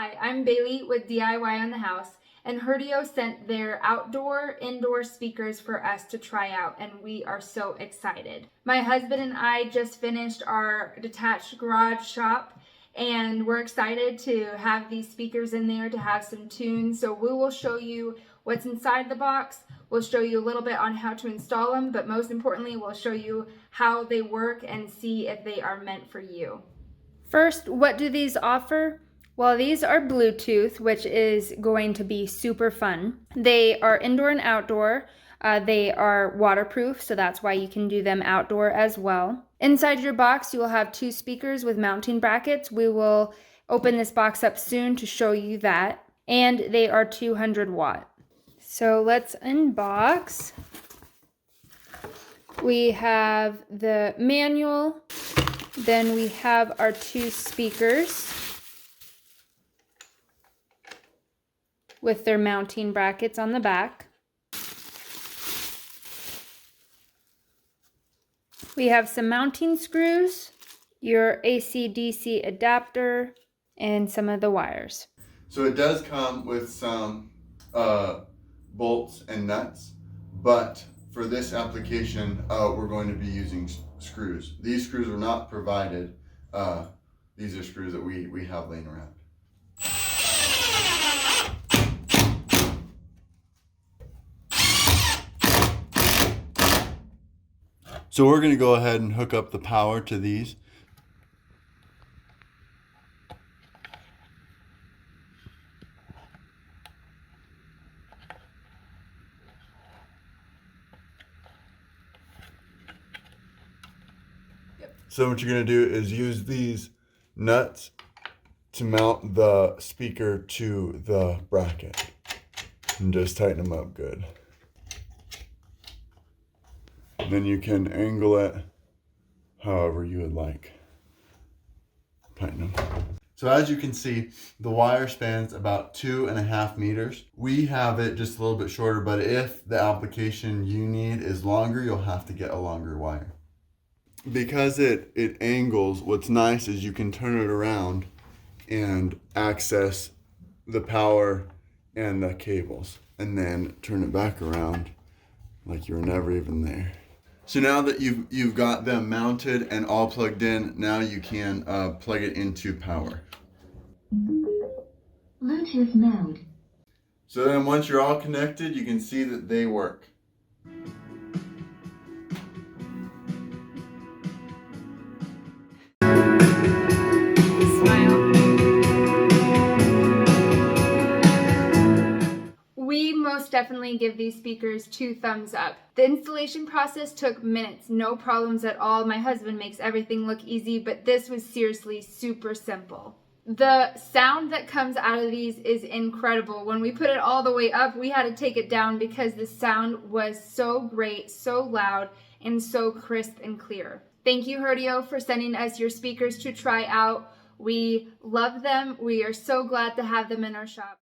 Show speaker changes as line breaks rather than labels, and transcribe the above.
Hi, I'm Bailey with DIY on the House, and Herdio sent their indoor speakers for us to try out, and we are so excited. My husband and I just finished our detached garage shop, and we're excited to have these speakers in there to have some tunes. So we will show you what's inside the box. We'll show you a little bit on how to install them, but most importantly, we'll show you how they work and see if they are meant for you. First, what do these offer? Well, these are Bluetooth, which is going to be super fun. They are indoor and outdoor. They are waterproof, so that's why you can do them outdoor as well. Inside your box, you will have 2 speakers with mounting brackets. We will open this box up soon to show you that. And they are 200 watt. So let's unbox. We have the manual. Then we have our 2 speakers with their mounting brackets on the back. We have some mounting screws, your AC/DC adapter, and some of the wires.
So it does come with some bolts and nuts, but for this application, we're going to be using screws. These screws are not provided. These are screws that we have laying around. So we're going to go ahead and hook up the power to these. So what you're going to do is use these nuts to mount the speaker to the bracket and just tighten them up good. And then you can angle it however you would like. Tighten them. So as you can see, the wire spans about 2.5 meters. We have it just a little bit shorter, but if the application you need is longer, you'll have to get a longer wire. Because it angles, what's nice is you can turn it around and access the power and the cables, and then turn it back around like you were never even there. So now that you've got them mounted and all plugged in, now you can plug it into power.
Bluetooth mode.
So then once you're all connected, you can see that they work.
We most definitely give these speakers 2 thumbs up. The installation process took minutes, no problems at all. My husband makes everything look easy, but this was seriously super simple. The sound that comes out of these is incredible. When we put it all the way up, we had to take it down because the sound was so great, so loud, and so crisp and clear. Thank you, Herdio, for sending us your speakers to try out. We love them. We are so glad to have them in our shop.